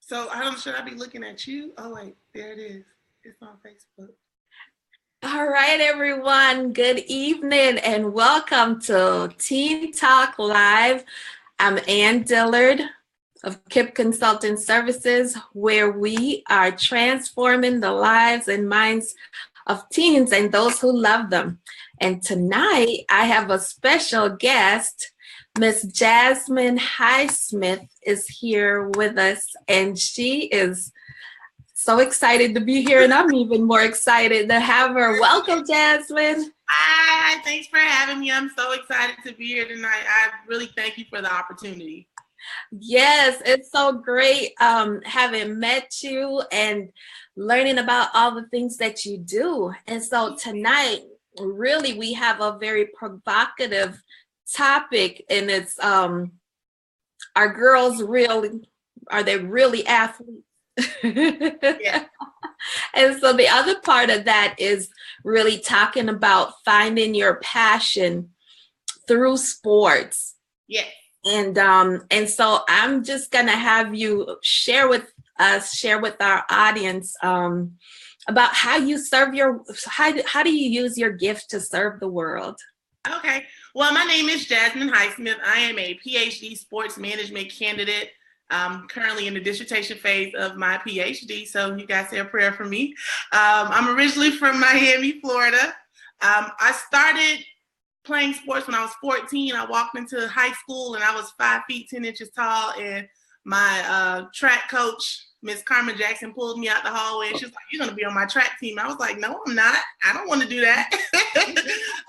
So I don't, should I be looking at you? Oh wait, there it is. It's on Facebook. All right, everyone. Good evening and welcome to Teen Talk Live. I'm Ann Dillard of KIP Consulting Services, where we are transforming the lives and minds of teens and those who love them. And tonight I have a special guest. Miss Jazmine Highsmith is here with us, and she is so excited to be here, and I'm even more excited to have her. Welcome, Jazmine. Hi, thanks for having me. I'm so excited to be here tonight. I really thank you for the opportunity. Yes, it's so great having met you and learning about all the things that you do. And so tonight, really, we have a very provocative topic, and it's are girls really, are they really athletes? Yeah. And so the other part of that is really talking about finding your passion through sports. Yeah. And so I'm just gonna have you share with us, share with our audience about how you serve how do you use your gift to serve the world? Okay. Well, my name is Jazmine Highsmith. I am a PhD sports management candidate. I'm currently in the dissertation phase of my PhD, so you guys say a prayer for me. I'm originally from Miami, Florida. I started playing sports when I was 14. I walked into high school and I was 5 feet 10 inches tall, and my track coach, Miss Carmen Jackson, pulled me out the hallway and she was like, "You're gonna be on my track team." I was like, "No, I'm not. I don't want to do that."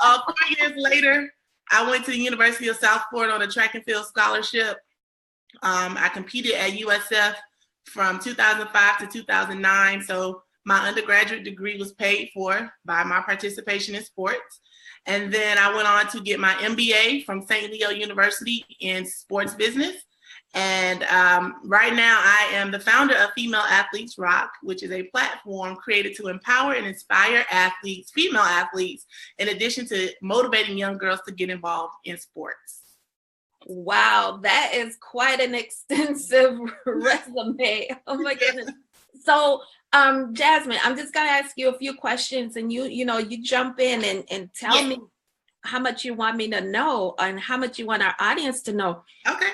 4 years later, I went to the University of South Florida on a track and field scholarship. I competed at USF from 2005 to 2009. So my undergraduate degree was paid for by my participation in sports. And then I went on to get my MBA from St. Leo University in sports business. And right now I am the founder of Female Athletes Rock, which is a platform created to empower and inspire athletes, female athletes, in addition to motivating young girls to get involved in sports. Wow, that is quite an extensive resume. Oh my goodness. So, Jazmine, I'm just gonna ask you a few questions, and you jump in and tell me how much you want me to know and how much you want our audience to know. Okay.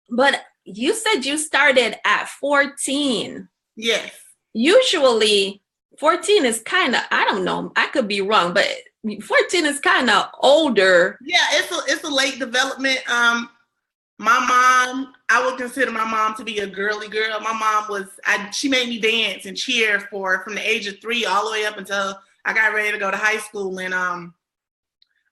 But you said you started at 14. Yes. Usually 14 is kind of, I don't know, I could be wrong, but 14 is kind of older. Yeah, it's a late development. My mom, I would consider my mom to be a girly girl. My mom she made me dance and cheer from the age of 3 all the way up until I got ready to go to high school. And I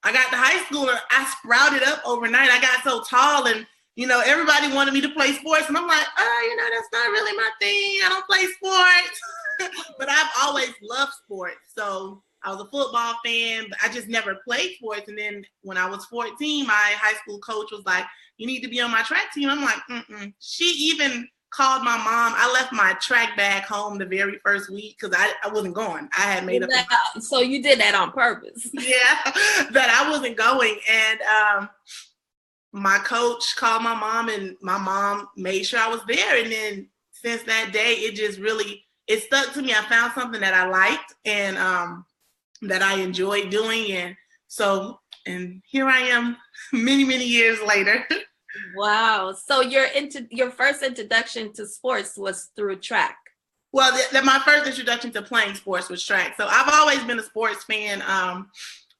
got to high school and I sprouted up overnight. I got so tall and, everybody wanted me to play sports. And I'm like, that's not really my thing. I don't play sports. But I've always loved sports. So I was a football fan, but I just never played sports. And then when I was 14, my high school coach was like, "You need to be on my track team." I'm like, mm-mm. She even called my mom. I left my track bag home the very first week because I wasn't going. I had made up. So you did that on purpose. Yeah, that I wasn't going. And my coach called my mom, and my mom made sure I was there. And then since that day, it stuck to me. I found something that I liked and that I enjoyed doing. And here I am many, many years later. Wow. So your first introduction to sports was through track. Well, my first introduction to playing sports was track. So I've always been a sports fan.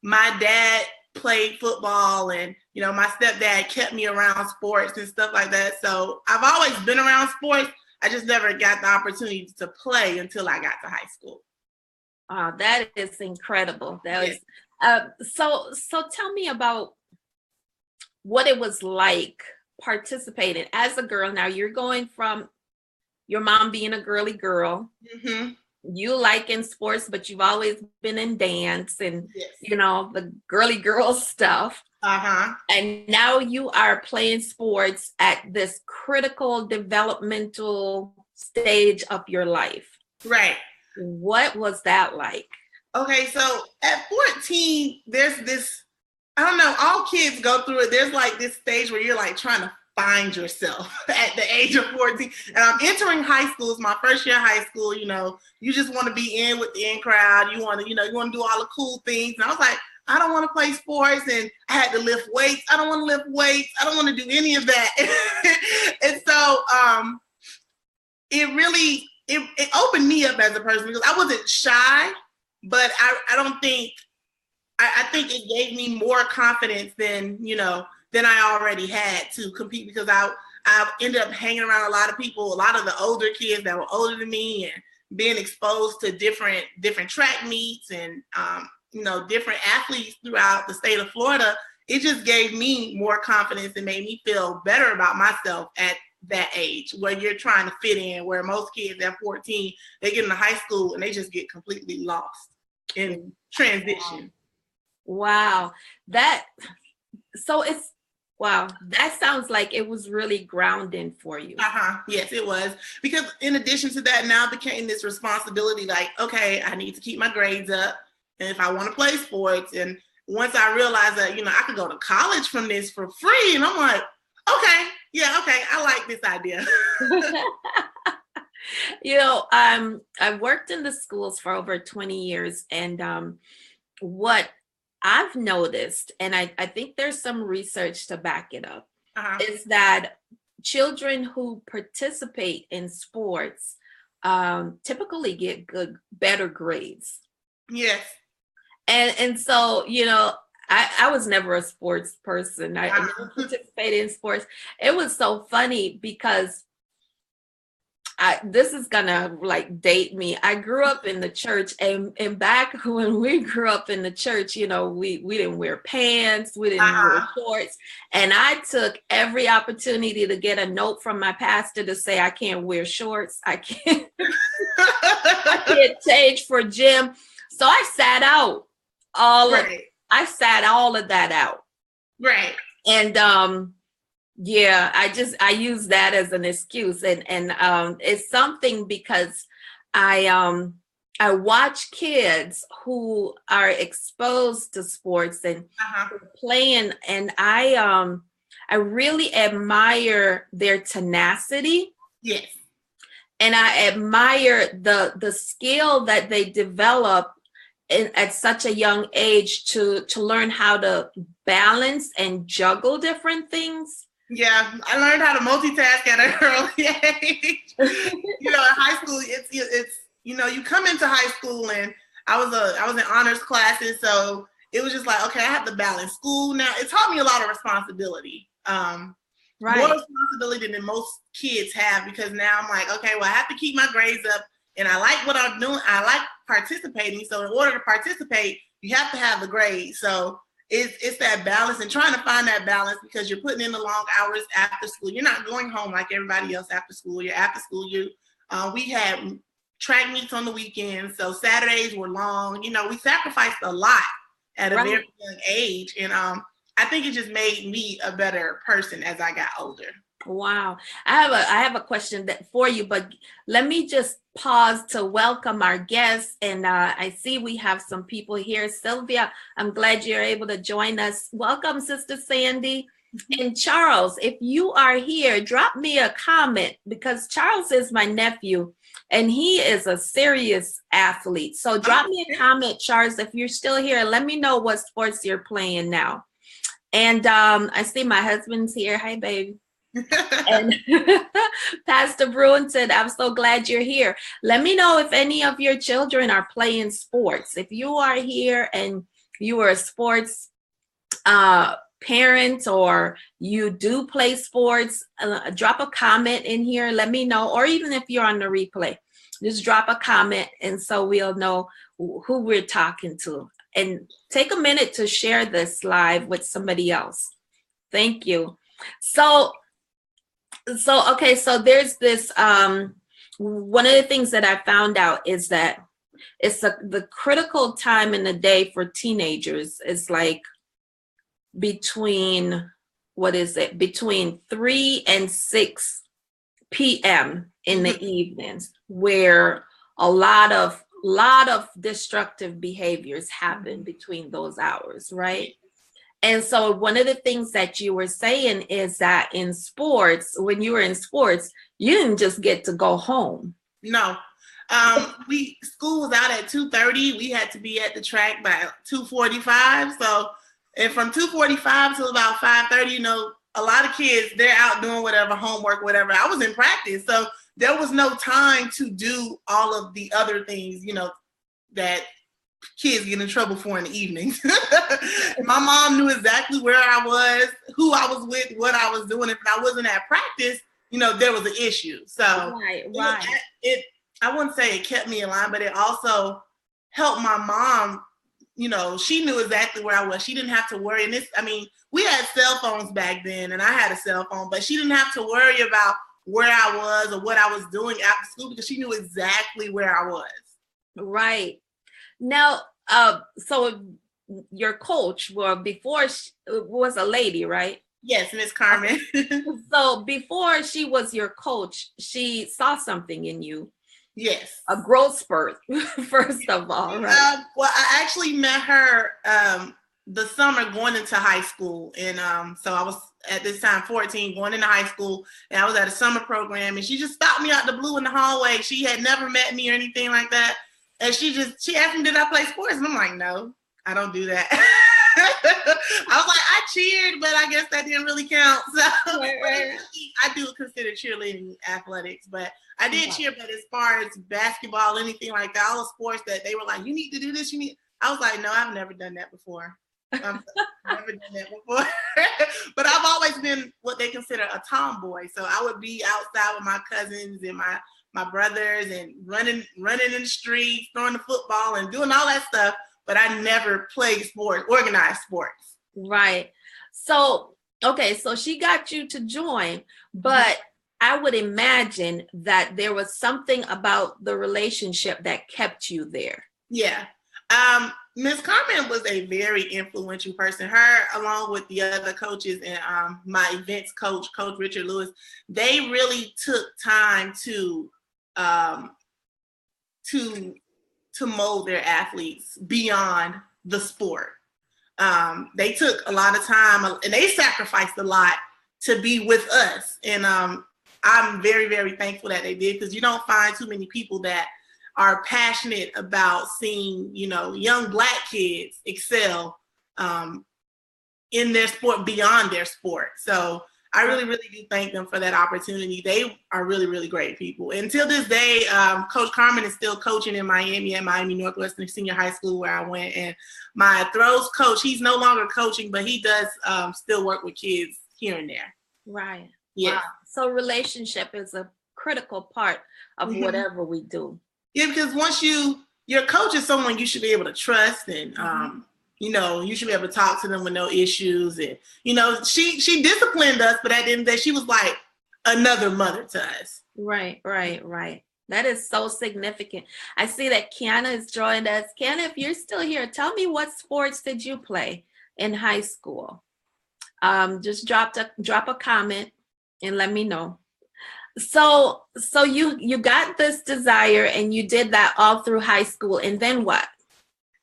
My dad played football, and my stepdad kept me around sports and stuff like that. So I've always been around sports. I just never got the opportunity to play until I got to high school. Oh, that is incredible. So tell me about what it was like participating as a girl. Now you're going from your mom being a girly girl, mm-hmm. You liking sports, but you've always been in dance and the girly girl stuff. And now you are playing sports at this critical developmental stage of your life. Right. What was that like? Okay, so at 14, there's this, I don't know, all kids go through it. There's like this stage where you're like trying to find yourself at the age of 14. And I'm entering high school. It's my first year of high school. You just want to be in with the in crowd. You want to do all the cool things. And I was like, I don't want to play sports, and I had to lift weights. I don't want to lift weights. I don't want to do any of that. And so it really, it opened me up as a person, because I wasn't shy, but I think it gave me more confidence than I already had to compete, because I ended up hanging around a lot of people, a lot of the older kids that were older than me, and being exposed to different track meets and different athletes throughout the state of Florida. It just gave me more confidence and made me feel better about myself at that age, where you're trying to fit in, where most kids at 14, they get into high school and they just get completely lost in transition. Wow. That sounds like it was really grounding for you. Yes, it was. Because in addition to that, now became this responsibility, like, okay, I need to keep my grades up. And if I want to play sports, and once I realized that, I could go to college from this for free, and I'm like, okay, I like this idea. I've worked in the schools for over 20 years, and what I've noticed, and I think there's some research to back it up, is that children who participate in sports typically get better grades. Yes. And so, I was never a sports person. I never participated in sports. It was so funny because this is gonna date me. I grew up in the church, and back when we grew up in the church, we didn't wear pants, we didn't wear shorts, and I took every opportunity to get a note from my pastor to say I can't wear shorts, I can't change for gym. So I sat out all of that out. Right. And I use that as an excuse, and it's something because I watch kids who are exposed to sports and playing, and I really admire their tenacity. Yes. And I admire the skill that they develop at such a young age to learn how to balance and juggle different things. Yeah, I learned how to multitask at an early age. In high school, it's you come into high school, and I was in honors classes, so it was just like, okay, I have to balance school now. It taught me a lot of responsibility. Right. More responsibility than most kids have, because now I'm like, okay, well, I have to keep my grades up, and I like what I'm doing. I like participating. So in order to participate, you have to have the grades. So it's that balance, and trying to find that balance, because you're putting in the long hours after school. You're not going home like everybody else after school. You're after school. We had track meets on the weekends, so Saturdays were long. We sacrificed a lot at a very young age, and I think it just made me a better person as I got older. Wow. I have a question for you, but let me just pause to welcome our guests. And I see we have some people here. Sylvia, I'm glad you're able to join us. Welcome, Sister Sandy. And Charles, if you are here, drop me a comment, because Charles is my nephew and he is a serious athlete. So drop me a comment, Charles, if you're still here. Let me know what sports you're playing now. And I see my husband's here. Hi, baby. And Pastor Bruin said, I'm so glad you're here. Let me know if any of your children are playing sports. If you are here and you are a sports parent, or you do play sports, drop a comment in here. Let me know. Or even if you're on the replay, just drop a comment, and so we'll know who we're talking to. And take a minute to share this live with somebody else. Thank you. So there's this, one of the things that I found out is that it's the critical time in the day for teenagers is like between 3 and 6 p.m. in the evenings, where a lot of destructive behaviors happen between those hours, right? And so one of the things that you were saying is that in sports, when you were in sports, you didn't just get to go home. No. School was out at 2:30. We had to be at the track by 2:45. So, and from 2:45 till about 5:30, you know, a lot of kids, they're out doing whatever, homework, whatever. I was in practice. So there was no time to do all of the other things, you know, that kids get in trouble for in the evenings. My mom knew exactly where I was, who I was with, what I was doing. If I wasn't at practice, you know, there was an issue. So I wouldn't say it kept me in line, but it also helped my mom. You know, she knew exactly where I was. She didn't have to worry. And this, I mean, we had cell phones back then, and I had a cell phone, but she didn't have to worry about where I was or what I was doing after school because she knew exactly where I was. Right. Now, so your coach, well, before she was a lady, right? Yes, Miss Carmen. So before she was your coach, she saw something in you. Yes. A growth spurt, first of all, right? Well, I actually met her the summer going into high school. And so I was at this time 14 going into high school, and I was at a summer program, and she just stopped me out the blue in the hallway. She had never met me or anything like that. And she asked me, did I play sports? And I'm like, no, I don't do that. I was like, I cheered, but I guess that didn't really count. So right. I do consider cheerleading athletics, but I did cheer. But as far as basketball, anything like that, all the sports that they were like, you need to do this, I was like, no, I've never done that before. I've never done that before. But I've always been what they consider a tomboy. So I would be outside with my cousins and my brothers and running in the streets, throwing the football and doing all that stuff. But I never played sports, organized sports. Right. So, okay, so she got you to join, but I would imagine that there was something about the relationship that kept you there. Yeah. Miss Carmen was a very influential person. Her, along with the other coaches and my events coach, Coach Richard Lewis, they really took time to mold their athletes beyond the sport. They took a lot of time and they sacrificed a lot to be with us. And I'm very, very thankful that they did, because you don't find too many people that are passionate about seeing, you know, young Black kids excel in their sport, beyond their sport. So I really, really do thank them for that opportunity. They are really, really great people. Until this day, Coach Carmen is still coaching in Miami at Miami Northwestern Senior High School, where I went. And my throws coach, he's no longer coaching, but he does still work with kids here and there. Right. Yeah. Wow. So relationship is a critical part of whatever we do. Yeah, because once your coach is someone you should be able to trust, and you know, you should be able to talk to them with no issues. And you know, she disciplined us, but at the end of the day, she was like another mother to us. Right. That is so significant. I see that Kiana has joined us. Kiana, if you're still here, tell me, what sports did you play in high school? Just drop a comment and let me know. So you got this desire and you did that all through high school, and then what?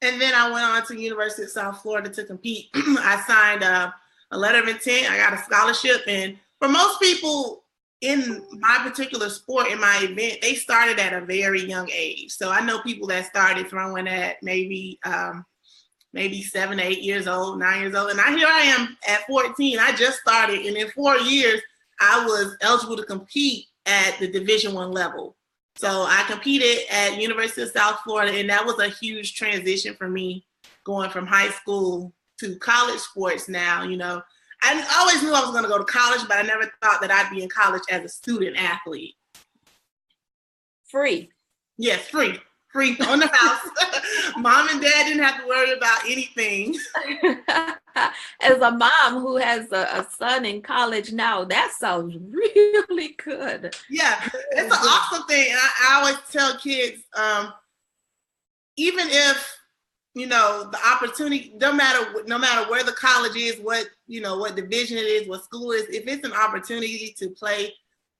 And then I went on to University of South Florida to compete. I signed a letter of intent. I got a scholarship. And for most people in my particular sport, in my event, they started at a very young age. So I know people that started throwing at maybe 7, 8 years old, 9 years old. And here I am at 14. I just started. And in 4 years, I was eligible to compete at the Division I level. So I competed at University of South Florida, and that was a huge transition for me, going from high school to college sports now. You know, I always knew I was going to go to college, but I never thought that I'd be in college as a student athlete. Free. Yes, free on the house. Mom and dad didn't have to worry about anything. As a mom who has a son in college now, that sounds really good. Yeah, it's an awesome thing. And I always tell kids, even if, you know, the opportunity, no matter where the college is, what division it is, what school it is, if it's an opportunity to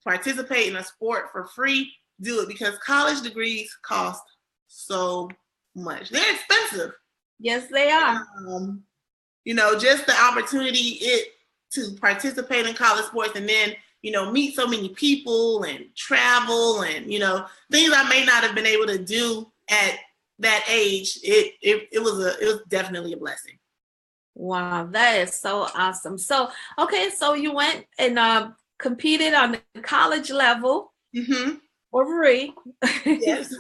participate in a sport for free, do it, because college degrees cost so much. They're expensive. Yes, they are. just the opportunity to participate in college sports and then, meet so many people and travel and, things I may not have been able to do at that age. It was definitely a blessing. Wow, that is so awesome. So, okay, so you went and competed on the college level for free. Yes.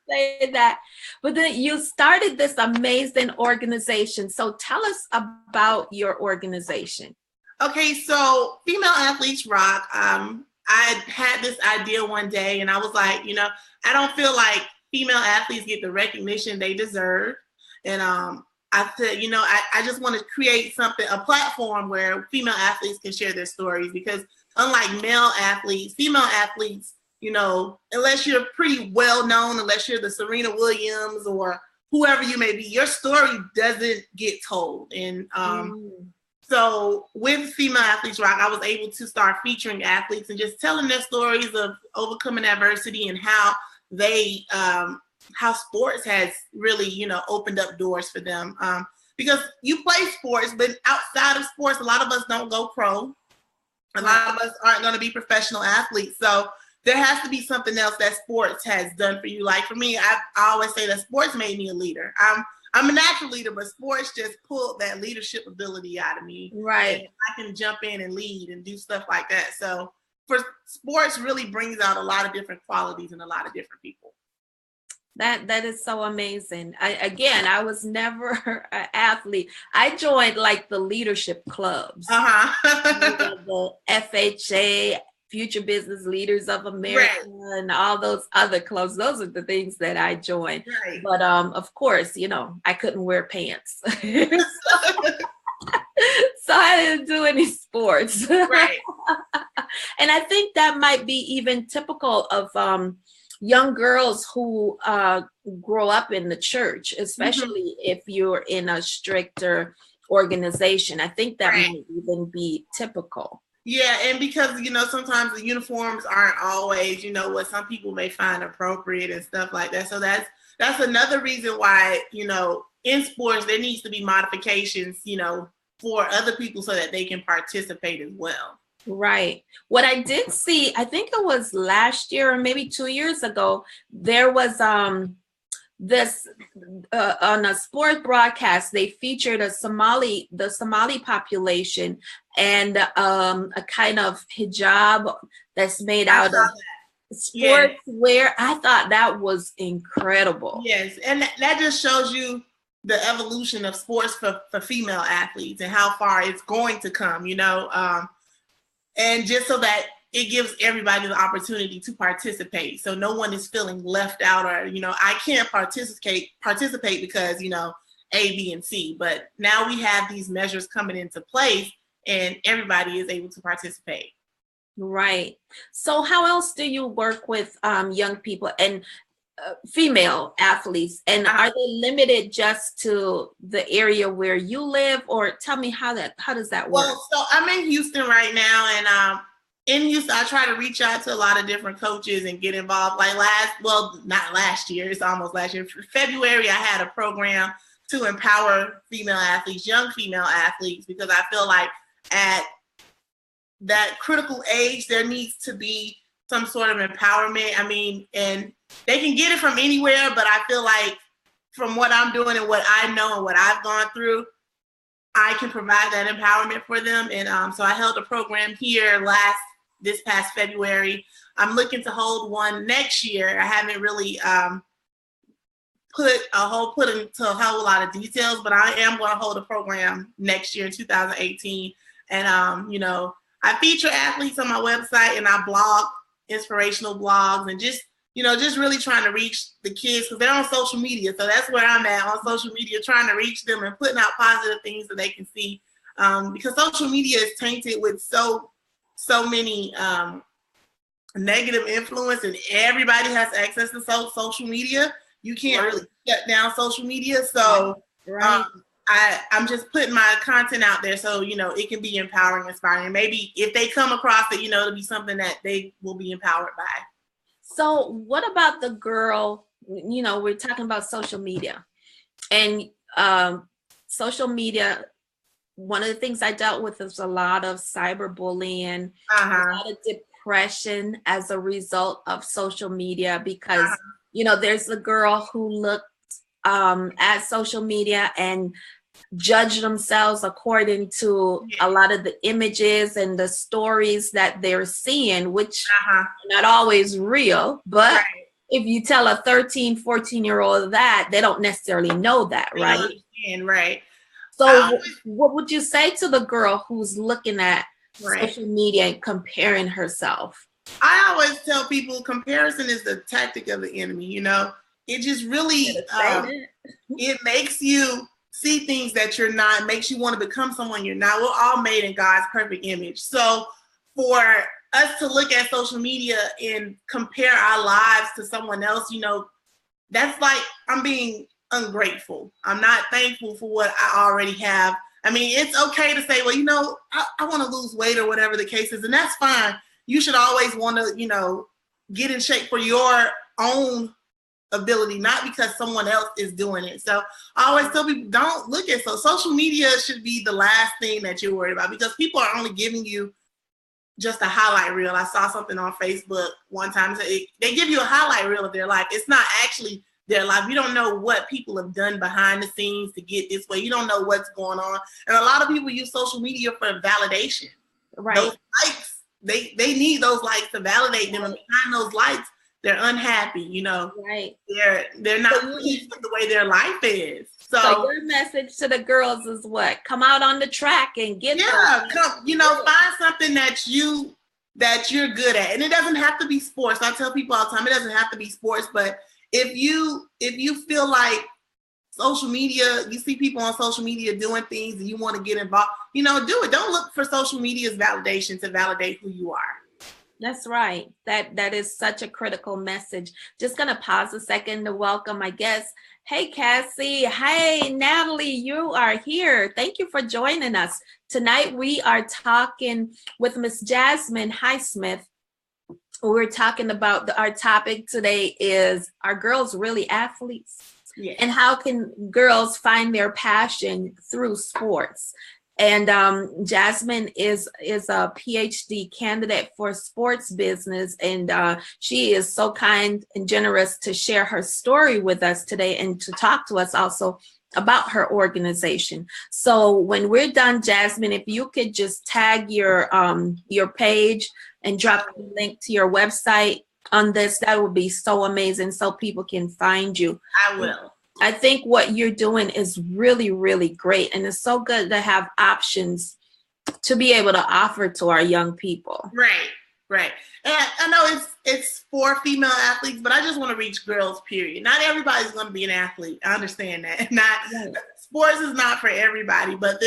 Say that. But then you started this amazing organization. So tell us about your organization. Okay, so Female Athletes Rock. I had this idea one day and I was like, I don't feel like female athletes get the recognition they deserve. And I said, I just want to create a platform where female athletes can share their stories, because unlike male athletes, female athletes, unless you're pretty well known, unless you're the Serena Williams or whoever you may be, your story doesn't get told. And so with Female Athletes Rock, I was able to start featuring athletes and just telling their stories of overcoming adversity and how they, how sports has really, opened up doors for them. Because you play sports, but outside of sports, a lot of us don't go pro. A lot of us aren't going to be professional athletes. So there has to be something else that sports has done for you. Like for me, I always say that sports made me a leader. I'm a natural leader, but sports just pulled that leadership ability out of me. Right. And I can jump in and lead and do stuff like that. So for sports really brings out a lot of different qualities in a lot of different people. That is so amazing. I was never an athlete. I joined like the leadership clubs. The FHA, Future Business Leaders of America, and all those other clubs. Those are the things that I joined. Right. But of course, I couldn't wear pants. So I didn't do any sports. Right. And I think that might be even typical of young girls who grow up in the church, especially if you're in a stricter organization. I think that might even be typical. Yeah, and because, sometimes the uniforms aren't always, what some people may find appropriate and stuff like that. So that's another reason why, in sports, there needs to be modifications, for other people so that they can participate as well. Right. What I did see, I think it was last year or maybe 2 years ago, there was this on a sport broadcast, they featured the Somali population and a kind of hijab that's made out of sports wear. I thought that was incredible. Yes, and that just shows you the evolution of sports for female athletes and how far it's going to come, and just so that it gives everybody the opportunity to participate. So no one is feeling left out or, I can't participate because, A, B, and C. But now we have these measures coming into place and everybody is able to participate. Right. So how else do you work with young people and female athletes? And are they limited just to the area where you live, or tell me how does that work? Well, so I'm in Houston right now, and in Houston, I try to reach out to a lot of different coaches and get involved. Like not last year, it's almost last year. For February, I had a program to empower female athletes, young female athletes, because I feel like at that critical age, there needs to be some sort of empowerment. I mean, and they can get it from anywhere, but I feel like from what I'm doing and what I know and what I've gone through, I can provide that empowerment for them. And so I held a program here this past February. I'm looking to hold one next year. I haven't really put into a whole lot of details, but I am going to hold a program next year in 2018. And I feature athletes on my website, and I blog inspirational blogs, and just really trying to reach the kids because they're on social media. So that's where I'm at, on social media, trying to reach them and putting out positive things that they can see. Because social media is tainted with so many negative influence, and everybody has access to social media. You can't really shut down social media. So I'm just putting my content out there so, it can be empowering, inspiring. Maybe if they come across it, it'll be something that they will be empowered by. So what about the girl, we're talking about social media, and social media one of the things I dealt with is a lot of cyberbullying, a lot of depression as a result of social media because, there's a girl who looked at social media and judge themselves according to a lot of the images and the stories that they're seeing, which are not always real. But if you tell a 13, 14-year-old that, they don't necessarily know that, right? Right. So what would you say to the girl who's looking at social media and comparing herself? I always tell people comparison is the tactic of the enemy, It just really, it makes you see things that you're not, makes you want to become someone you're not. We're all made in God's perfect image. So for us to look at social media and compare our lives to someone else, that's like I'm being ungrateful. I'm not thankful for what I already have. I mean, it's okay to say, well, I want to lose weight or whatever the case is, and that's fine. You should always want to, get in shape for your own ability, not because someone else is doing it. So I always tell people, don't look at social media should be the last thing that you're worried about, because people are only giving you just a highlight reel. I saw something on Facebook one time. They give you a highlight reel of their life. It's not actually their life. You don't know what people have done behind the scenes to get this way. You don't know what's going on. And a lot of people use social media for validation. Right. Those likes, they need those likes to validate them. And behind those likes, they're unhappy, Right. They're not pleased with the way their life is. So your message to the girls is what? Come out on the track and get find something that you're good at. And it doesn't have to be sports. I tell people all the time, it doesn't have to be sports, but if you feel like social media, you see people on social media doing things and you want to get involved, do it. Don't look for social media's validation to validate who you are. That's right. That is such a critical message. Just going to pause a second to welcome my guests. Hey, Cassie. Hey, Natalie, you are here. Thank you for joining us. Tonight, we are talking with Miss Jazmine Highsmith. We're talking about our topic today is, are girls really athletes? Yes. And how can girls find their passion through sports? And Jazmine is a PhD candidate for sports business, and she is so kind and generous to share her story with us today and to talk to us also about her organization. So when we're done, Jazmine, if you could just tag your page and drop a link to your website on this, that would be so amazing so people can find you. I will. I think what you're doing is really, really great. And it's so good to have options to be able to offer to our young people. Right. And I know it's for female athletes, but I just want to reach girls, period. Not everybody's going to be an athlete. I understand that. Sports is not for everybody, but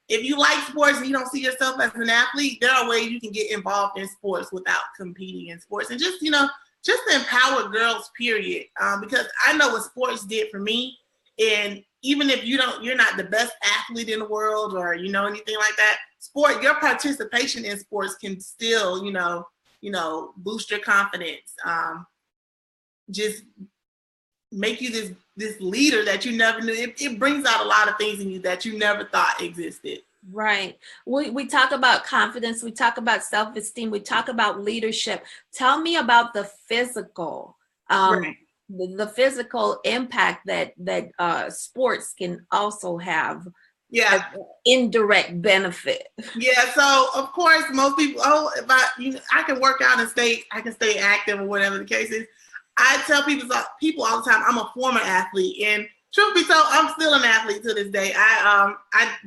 if you like sports and you don't see yourself as an athlete, there are ways you can get involved in sports without competing in sports. And just to empower girls, period. Because I know what sports did for me. And even if you're not the best athlete in the world or, anything like that, your participation in sports can still, boost your confidence. Just make you this leader that you never knew. It brings out a lot of things in you that you never thought existed. Right. We talk about confidence. We talk about self-esteem. We talk about leadership. Tell me about the physical, the physical impact that sports can also have. Yeah. Indirect benefit. Yeah. So of course, most people, if I can work out and I can stay active or whatever the case is. I tell people all the time, I'm a former athlete, and truth be told, I'm still an athlete to this day. I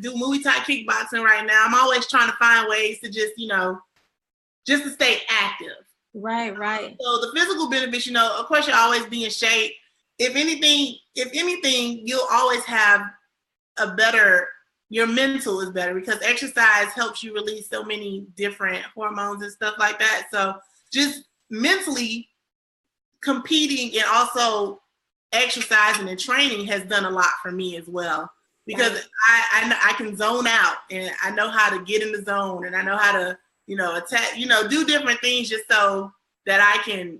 do Muay Thai kickboxing right now. I'm always trying to find ways to just to stay active. Right. So the physical benefits, of course, you'll always be in shape. If anything, you'll always have your mental is better because exercise helps you release so many different hormones and stuff like that. So just mentally competing and also exercising and training has done a lot for me as well, because I can zone out and I know how to get in the zone and I know how to, attack, do different things just so that I can,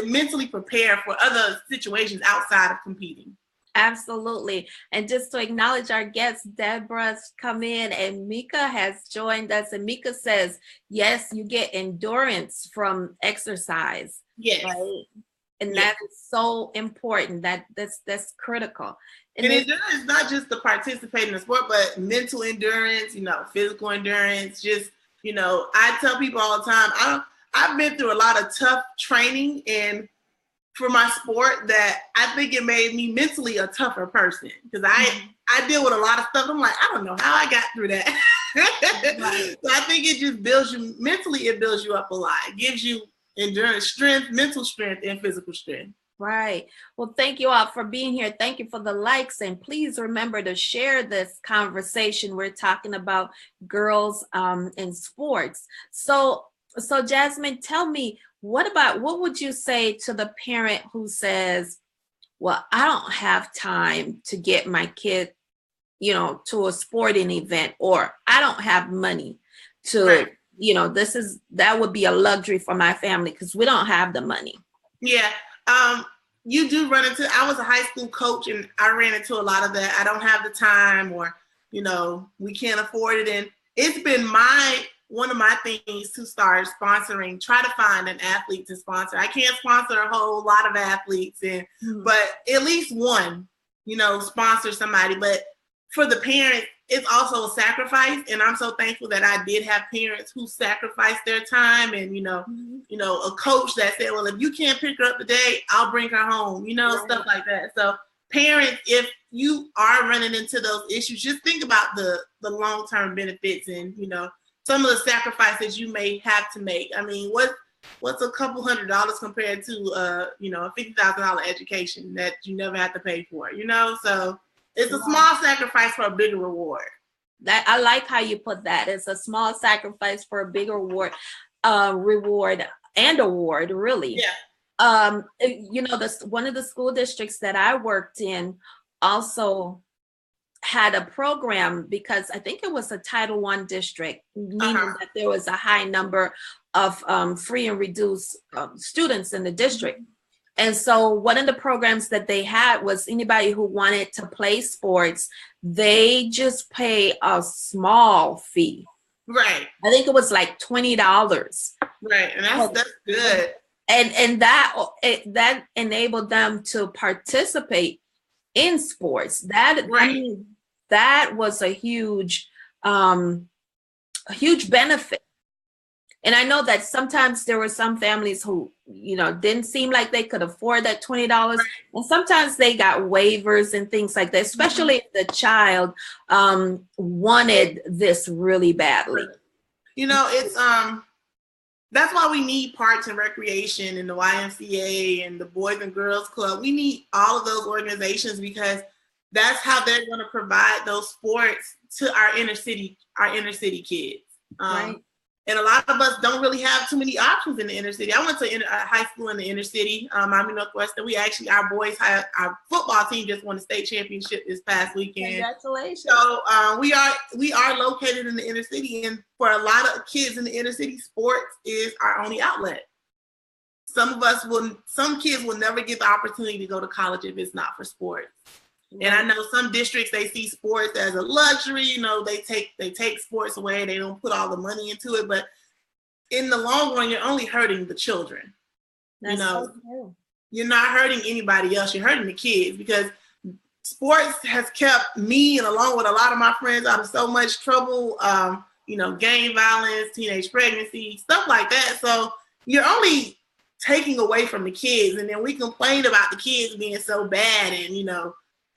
mentally prepare for other situations outside of competing. Absolutely. And just to acknowledge our guests, Deborah's come in and Mika has joined us. And Mika says, yes, you get endurance from exercise. Yes. Right. And Yes. that is so important. That's critical. And endurance is not just to participate in the sport, but mental endurance, physical endurance. Just, I tell people all the time, I've been through a lot of tough training and for my sport that I think it made me mentally a tougher person because I deal with a lot of stuff. I'm like, I don't know how I got through that. Right. So I think it just builds you mentally. It builds you up a lot. It gives you endurance, strength, mental strength, and physical strength. Right. Well, thank you all for being here. Thank you for the likes. And please remember to share this conversation. We're talking about girls in sports. So Jazmine, tell me, what would you say to the parent who says, well, I don't have time to get my kid, to a sporting event, or I don't have money to, right. That would be a luxury for my family because we don't have the money. Yeah. You do run into, I was a high school coach and I ran into a lot of that. I don't have the time or, we can't afford it. And it's been one of my things to start sponsoring, try to find an athlete to sponsor. I can't sponsor a whole lot of athletes, but at least one, sponsor somebody. But for the parents, it's also a sacrifice. And I'm so thankful that I did have parents who sacrificed their time and, a coach that said, well, if you can't pick her up today, I'll bring her home, right. Stuff like that. So parents, if you are running into those issues, just think about the long-term benefits and, some of the sacrifices you may have to make. I mean, what's a couple $100 compared to a $50,000 education that you never have to pay for, So it's a small sacrifice for a bigger reward. That I like how you put that. It's a small sacrifice for a bigger reward and award, really. Yeah. One of the school districts that I worked in also had a program because I think it was a Title I district, meaning that there was a high number of free and reduced students in the district. And so one of the programs that they had was anybody who wanted to play sports, they just pay a small fee. Right. I think it was like $20. Right. And that's good. And that enabled them to participate in sports. That, right. I mean, that was a huge benefit. And I know that sometimes there were some families who, didn't seem like they could afford that $20. Right. And sometimes they got waivers and things like that, especially if the child wanted this really badly. It's that's why we need Parks and Recreation and the YMCA and the Boys and Girls Club. We need all of those organizations because that's how they're going to provide those sports to our inner city kids. Right. And a lot of us don't really have too many options in the inner city. I went to high school in the inner city, Miami Northwestern. We actually, our football team just won the state championship this past weekend. Congratulations. So we are located in the inner city, and for a lot of kids in the inner city, sports is our only outlet. Some kids will never get the opportunity to go to college if it's not for sports. And I know some districts, they see sports as a luxury, they take sports away, they don't put all the money into it, but in the long run, you're only hurting the children. That's so true. You're not hurting anybody else, you're hurting the kids because sports has kept me and along with a lot of my friends out of so much trouble, gang violence, teenage pregnancy, stuff like that. So you're only taking away from the kids, and then we complain about the kids being so bad and,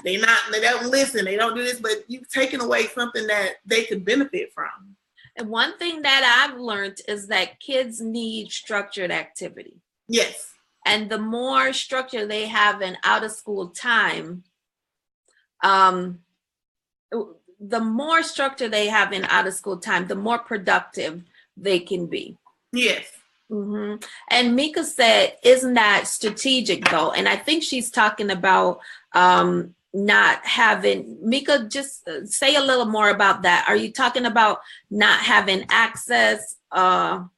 they don't listen, they don't do this, but you've taken away something that they could benefit from. And one thing that I've learned is that kids need structured activity. Yes. And the more structure they have in out of school time, the more structure they have in out of school time, the more productive they can be. Yes. Mm-hmm. And Mika said, isn't that strategic though? And I think she's talking about not having, Mika, just say a little more about that. Are you talking about not having access or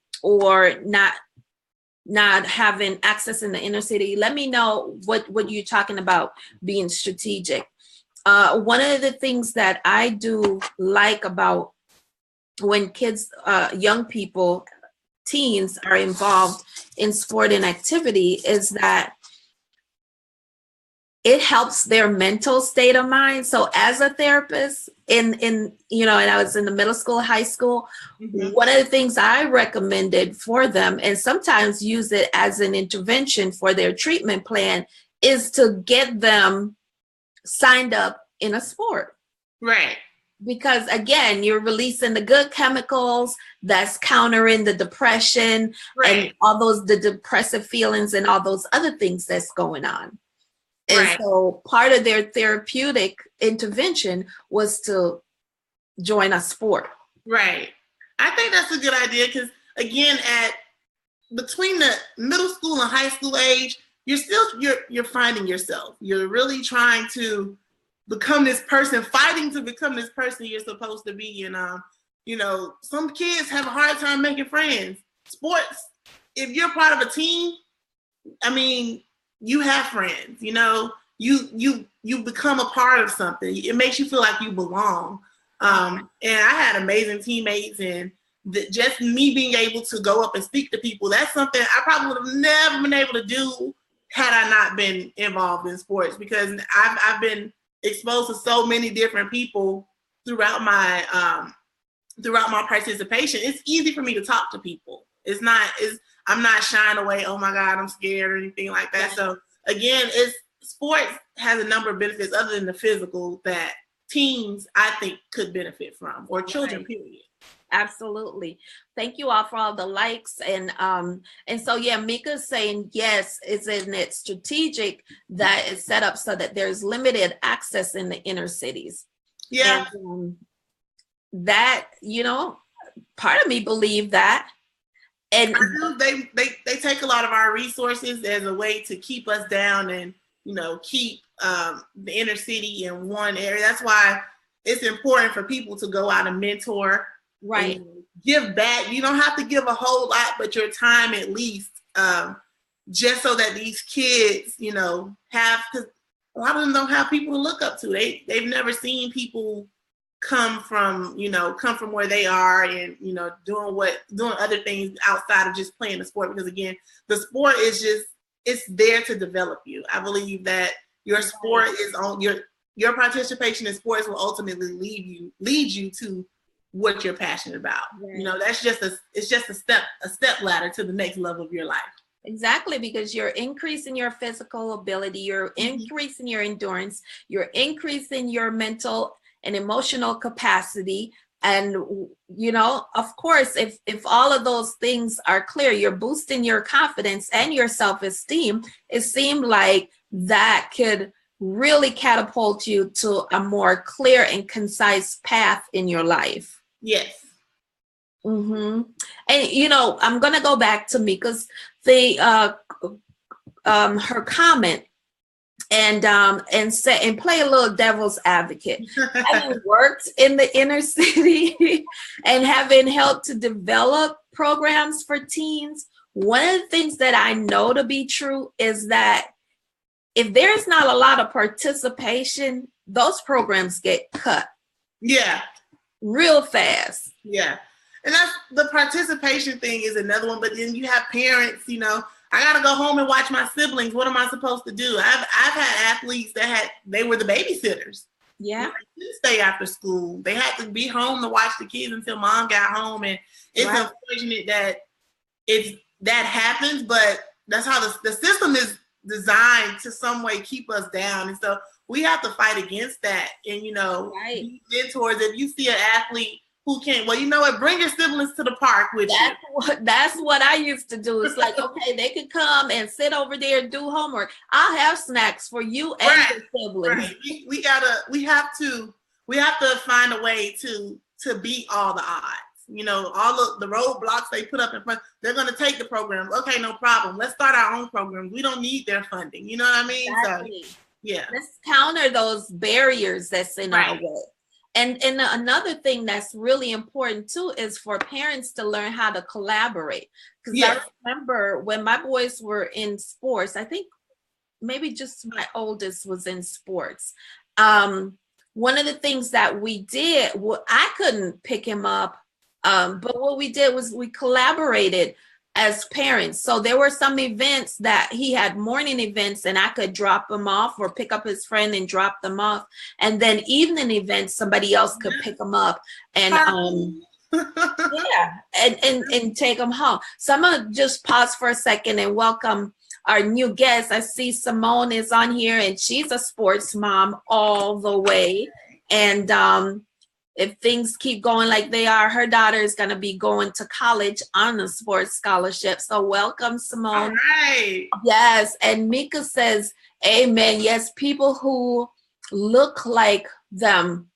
not not having access in the inner city. Let me know what you're talking about being strategic. One of the things that I do like about when kids, young people, teens are involved in sport and activity is that it helps their mental state of mind. So as a therapist in and I was in the middle school, high school, one of the things I recommended for them, and sometimes use it as an intervention for their treatment plan, is to get them signed up in a sport. Right. Because again, you're releasing the good chemicals that's countering the depression and all the depressive feelings and all those other things that's going on. And so part of their therapeutic intervention was to join a sport. Right. I think that's a good idea because, again, between the middle school and high school age, you're finding yourself. You're really trying to become this person, fighting to become this person you're supposed to be. And some kids have a hard time making friends. Sports, if you're part of a team, I mean, you have friends. You become a part of something. It makes you feel like you belong. And I had amazing teammates, and just me being able to go up and speak to people, that's something I probably would have never been able to do had I not been involved in sports, because I've been exposed to so many different people throughout my participation. It's easy for me to talk to people. I'm not shying away, oh my God, I'm scared or anything like that. So again, sports has a number of benefits other than the physical that teens, I think, could benefit from, or children, period. Absolutely. Thank you all for all the likes. And so, Mika's saying, yes, isn't it strategic that it's set up so that there's limited access in the inner cities? Yeah. And, that, part of me believe that. And they take a lot of our resources as a way to keep us down and, keep the inner city in one area. That's why it's important for people to go out and mentor. Right. And give back. You don't have to give a whole lot, but your time at least, just so that these kids, have, because a lot of them don't have people to look up to. They've never seen people come from where they are and, doing other things outside of just playing the sport. Because again, the sport is it's there to develop you. I believe that your sport is on your participation in sports will ultimately lead you to what you're passionate about. Right. That's just a step ladder to the next level of your life. Exactly, because you're increasing your physical ability, you're increasing your endurance, you're increasing your mental and emotional capacity. And, of course, if all of those things are clear, you're boosting your confidence and your self-esteem. It seemed like that could really catapult you to a more clear and concise path in your life. Yes. And I'm gonna go back to Mika's her comment and play a little devil's advocate. Having worked in the inner city and having helped to develop programs for teens, one of the things that I know to be true is that if there's not a lot of participation, those programs get cut. Yeah. Real fast. Yeah. And that's the participation thing is another one. But then you have parents, I got to go home and watch my siblings. What am I supposed to do? I've had athletes they were the babysitters. Yeah. They didn't stay after school. They had to be home to watch the kids until mom got home. And it's unfortunate that happens, but that's how the system is designed to some way keep us down. And so we have to fight against that and, be mentors. If you see an athlete who can't, bring your siblings to the park with you. That's what I used to do. It's like, okay, they could come and sit over there and do homework. I'll have snacks for you and your siblings. Right. We have to find a way to beat all the odds. All of the roadblocks they put up in front, they're going to take the program. Okay, no problem. Let's start our own program. We don't need their funding. You know what I mean? Exactly. So, yeah. Let's counter those barriers that's in our way. And another thing that's really important too is for parents to learn how to collaborate. Because Yes. I remember when my boys were in sports, I think maybe just my oldest was in sports. One of the things that we did, well, I couldn't pick him up, but what we did was we collaborated as parents. So there were some events that he had morning events and I could drop him off or pick up his friend and drop them off. And then evening events, somebody else could pick him up and yeah, and take them home. So I'm gonna just pause for a second and welcome our new guest. I see Simone is on here and she's a sports mom all the way. And if things keep going like they are, her daughter is going to be going to college on a sports scholarship. So welcome, Simone. All right. Yes. And Mika says, amen. Yes, people who look like them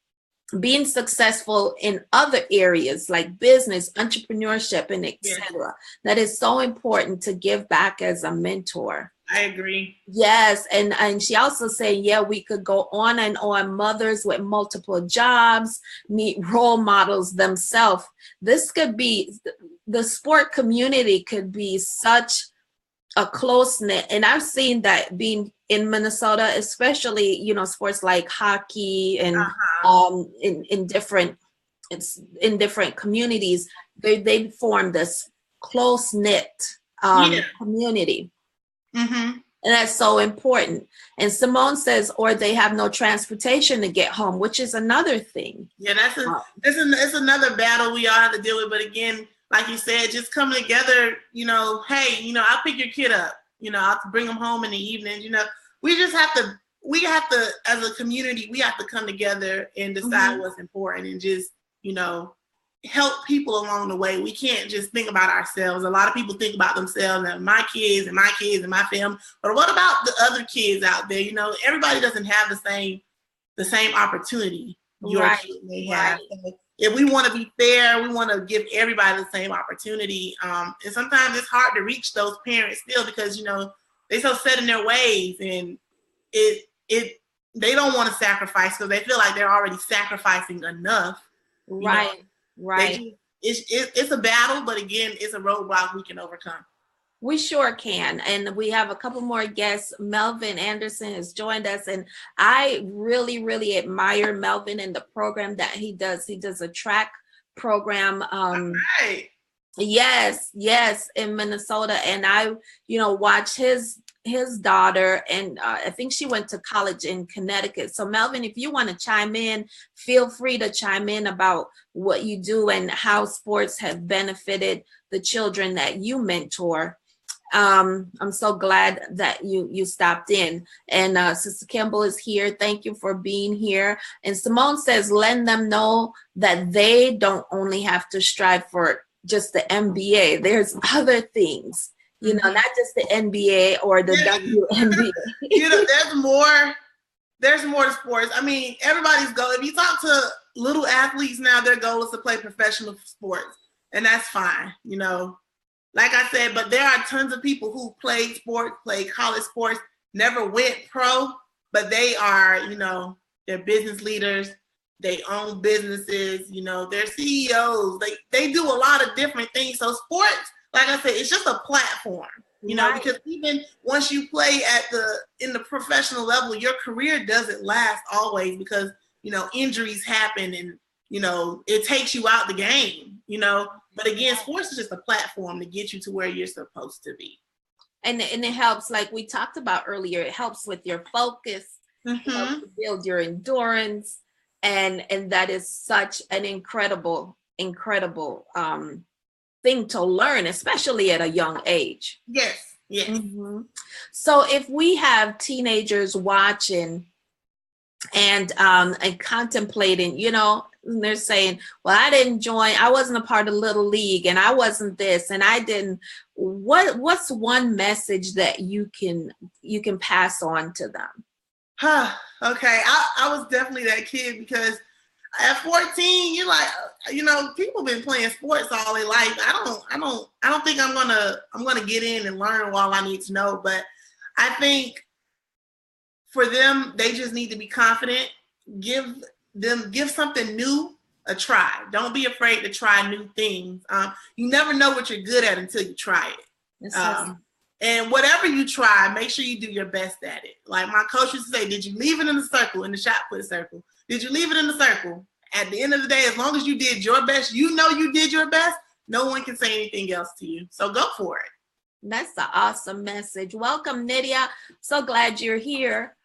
being successful in other areas like business, entrepreneurship, and etc. Yes. That is so important to give back as a mentor. I agree. Yes, and she also said, yeah, we could go on and on. Mothers with multiple jobs need role models themselves. This could be, the sport community could be such a close knit, and I've seen that being in Minnesota, especially, you know, sports like hockey and in different communities, they form this close knit community. Mm-hmm. And that's so important. And Simone says, or they have no transportation to get home, which is another thing. Yeah, it's another battle we all have to deal with. But again, like you said, just coming together, you know, hey, you know, I'll pick your kid up, you know, I'll bring them home in the evenings, you know, we have to, as a community, we have to come together and decide what's important and just, you know, help people along the way. We can't just think about ourselves. A lot of people think about themselves and my kids and my family. But what about the other kids out there? You know, everybody doesn't have the same opportunity your kid may have. So if we want to be fair, we want to give everybody the same opportunity. And sometimes it's hard to reach those parents still because, you know, they're so set in their ways and they don't want to sacrifice because they feel like they're already sacrificing enough. Right. You know? Right. It's a battle, but again, it's a roadblock we can overcome. We sure can. And we have a couple more guests. Melvin Anderson has joined us. And I really, really admire Melvin and the program that he does. He does a track program. Yes, in Minnesota. And I, you know, watch his daughter, and I think she went to college in Connecticut. So Melvin, if you want to chime in, feel free to chime in about what you do and how sports have benefited the children that you mentor. I'm so glad that you stopped in. And Sister Kimball is here. Thank you for being here. And Simone says, let them know that they don't only have to strive for just the NBA. There's other things. You know, not just the NBA or the WNBA. You know, there's more to sports. I mean, everybody's goal, if you talk to little athletes now, their goal is to play professional sports. And that's fine, you know. Like I said, but there are tons of people who played sports, played college sports, never went pro, but they are, you know, they're business leaders. They own businesses, you know, they're CEOs. They do a lot of different things. So sports, like I said, it's just a platform, you know, because even once you play in the professional level, your career doesn't last always because, you know, injuries happen and, you know, it takes you out the game, you know. But again, sports is just a platform to get you to where you're supposed to be. And it helps, like we talked about earlier, it helps with your focus, it helps to build your endurance. And that is such an incredible thing to learn, especially at a young age. Yes. So if we have teenagers watching and contemplating, you know, and they're saying, well, I wasn't a part of Little League and I wasn't this and I didn't, what's one message that you can pass on to them? Okay. I was definitely that kid because at 14, you're like, you know, people been playing sports all their life. I don't think I'm gonna get in and learn all I need to know. But I think for them, they just need to be confident. Give them give something new a try. Don't be afraid to try new things. You never know what you're good at until you try it. And whatever you try, make sure you do your best at it. Like my coach used to say, did you leave it in the circle, in the shot put circle? Did you leave it in the circle? At the end of the day, as long as you did your best, you know you did your best, no one can say anything else to you. So go for it. That's an awesome message. Welcome, Nydia. So glad you're here.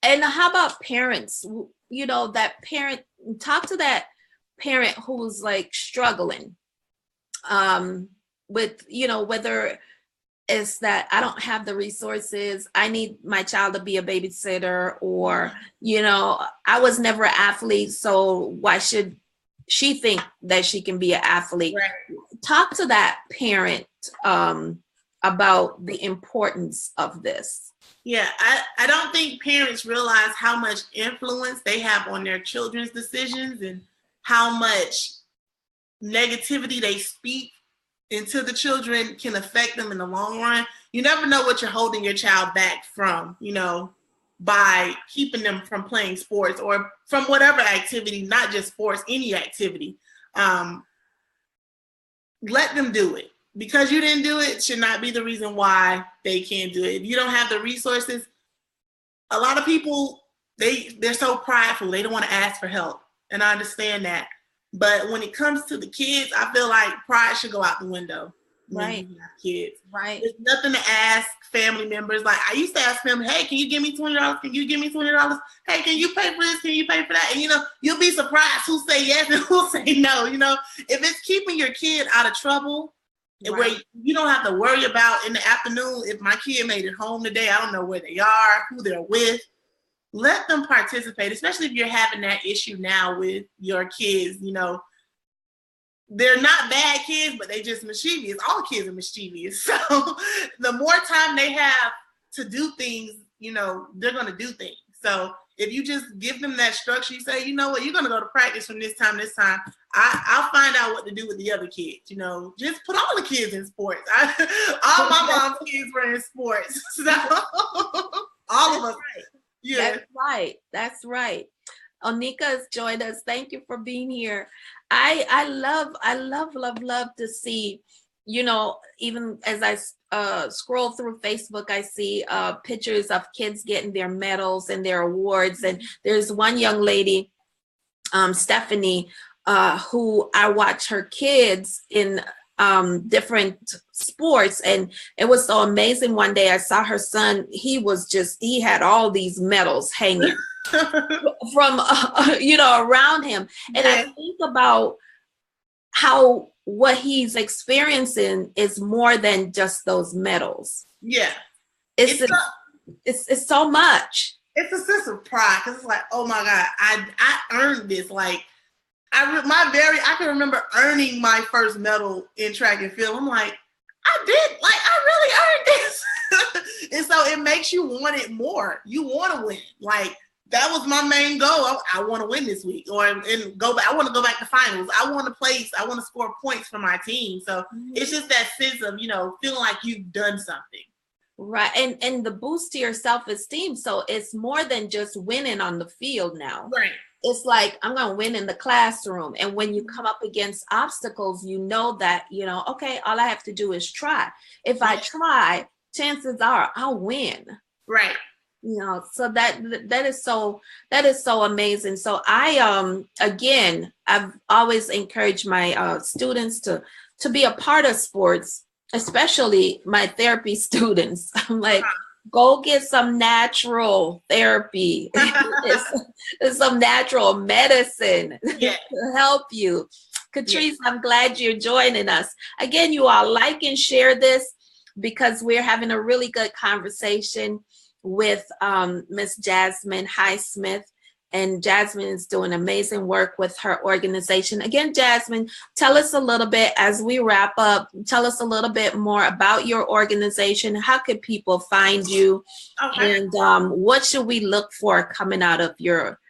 And how about parents? You know, that parent, talk to that parent who's like struggling with, you know, whether it's that I don't have the resources, I need my child to be a babysitter, or, you know, I was never an athlete, so why should she think that she can be an athlete? Right. Talk to that parent about the importance of this. Yeah, I don't think parents realize how much influence they have on their children's decisions and how much negativity they speak into the children can affect them in the long run. You never know what you're holding your child back from, you know, by keeping them from playing sports or from whatever activity, not just sports, any activity. Let them do it. Because you didn't do it should not be the reason why they can't do it. If you don't have the resources, a lot of people, they're so prideful. They don't want to ask for help. And I understand that. But when it comes to the kids, I feel like pride should go out the window. Right. Kids. Right. There's nothing to ask family members. Like I used to ask them, hey, can you give me $20? Can you give me $20? Hey, can you pay for this? Can you pay for that? And you know, you'll be surprised who say yes and who say no. You know, if it's keeping your kid out of trouble, right, where you don't have to worry about in the afternoon, if my kid made it home today, I don't know where they are, who they're with. Let them participate, especially if you're having that issue now with your kids. You know, they're not bad kids, but they just mischievous. All kids are mischievous. So the more time they have to do things, you know, they're going to do things. So if you just give them that structure, you say, you know what, you're going to go to practice from this time to this time. I'll find out what to do with the other kids. You know, just put all the kids in sports. All my mom's kids were in sports. So all of us. Right. Yeah. That's right. That's right. Onika has joined us. Thank you for being here. I love to see, you know, even as I scroll through Facebook, I see pictures of kids getting their medals and their awards. And there's one young lady, Stephanie, who I watch her kids in different sports, and it was so amazing. One day I saw her son, he had all these medals hanging from you know, around him. And yeah. I think about how what he's experiencing is more than just those medals. Yeah, it's so much. It's a sense of pride, because it's like, oh my God, I earned this. Like I can remember earning my first medal in track and field. I'm like, I really earned this. And so it makes you want it more. You want to win. Like that was my main goal. I want to win this week, I want to go back to finals. I want to place. I want to score points for my team. So it's just that sense of, you know, feeling like you've done something. Right. And the boost to your self-esteem. So it's more than just winning on the field now. Right. It's like, I'm going to win in the classroom. And when you come up against obstacles, you know that, you know, okay, all I have to do is try. If I try, chances are I'll win. Right. You know, so that is so amazing. So again, I've always encouraged my students to be a part of sports, especially my therapy students. I'm like, go get some natural therapy. It's some natural medicine to help you. Catrice, I'm glad you're joining us. Again, you all like and share this, because we're having a really good conversation with Miss Jazmine Highsmith. And Jazmine is doing amazing work with her organization. Again, Jazmine, tell us a little bit, as we wrap up, tell us a little bit more about your organization. How can people find you? Okay. And what should we look for coming out of your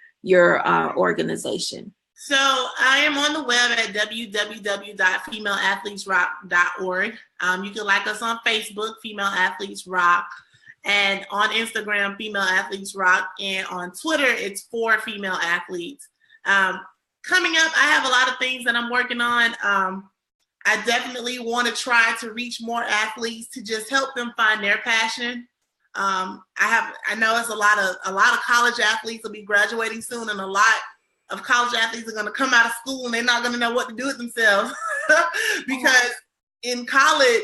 organization? So I am on the web at www.femaleathletesrock.org. You can like us on Facebook, Female Athletes Rock. And on Instagram, Female Athletes Rock. And on Twitter, it's for Female Athletes. Coming up, I have a lot of things that I'm working on. I definitely want to try to reach more athletes to just help them find their passion. I know it's a lot of college athletes will be graduating soon, and a lot of college athletes are going to come out of school and they're not going to know what to do with themselves because in college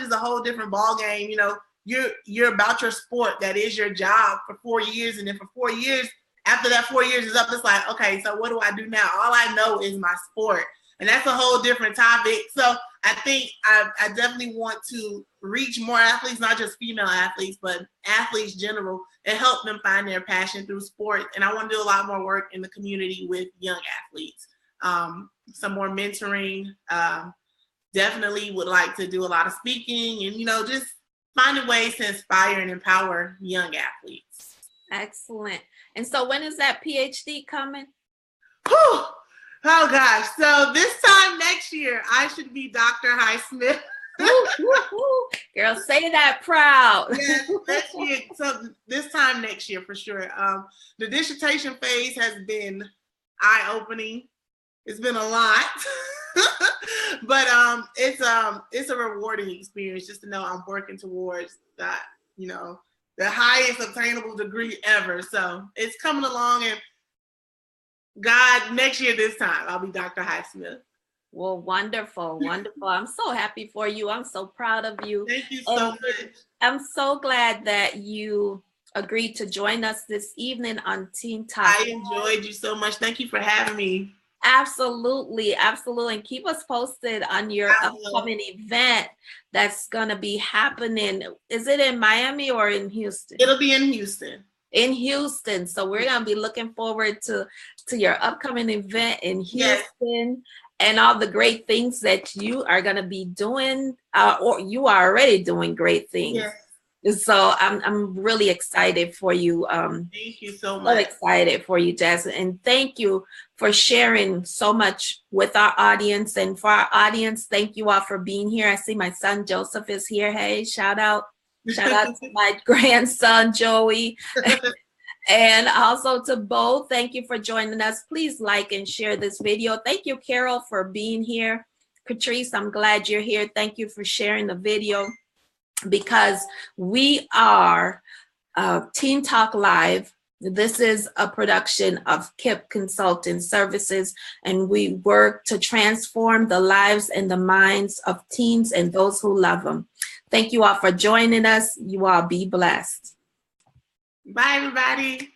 is a whole different ball game. You know, you're about your sport. That is your job for 4 years, and then for 4 years, after that 4 years is up, it's like, okay, so what do I do now? All I know is my sport, and that's a whole different topic. So I think I definitely want to reach more athletes, not just female athletes, but athletes general, and help them find their passion through sports. And I want to do a lot more work in the community with young athletes. Some more mentoring. Definitely would like to do a lot of speaking and, you know, just finding ways to inspire and empower young athletes. Excellent. And so when is that PhD coming? Whew. Oh gosh. So this time next year, I should be Dr. Highsmith. Girl, say that proud. Yes, next year. So this time next year for sure. The dissertation phase has been eye-opening. It's been a lot. But it's a rewarding experience just to know I'm working towards that, you know, the highest obtainable degree ever. So it's coming along, and God, next year this time I'll be Dr. Highsmith. Well, wonderful, wonderful. I'm so happy for you. I'm so proud of you. Thank you so much. I'm so glad that you agreed to join us this evening on Teen Talk. I enjoyed you so much. Thank you for having me. Absolutely, absolutely. And keep us posted on your upcoming event that's going to be happening. Is it in Miami or in Houston? It'll be in Houston. In Houston. So we're going to be looking forward to your upcoming event in Houston. Yes. And all the great things that you are going to be doing, or you are already doing great things. Yes. So I'm really excited for you. Thank you so much. So excited for you, Jazmine. And thank you for sharing so much with our audience. And for our audience, thank you all for being here. I see my son Joseph is here. Hey, shout out to my grandson Joey. And also to Bo, thank you for joining us. Please like and share this video. Thank you, Carol, for being here. Catrice, I'm glad you're here. Thank you for sharing the video, because we are Teen Talk Live. This is a production of KIPP Consulting Services, and we work to transform the lives and the minds of teens and those who love them. Thank you all for joining us. You all be blessed. Bye, everybody.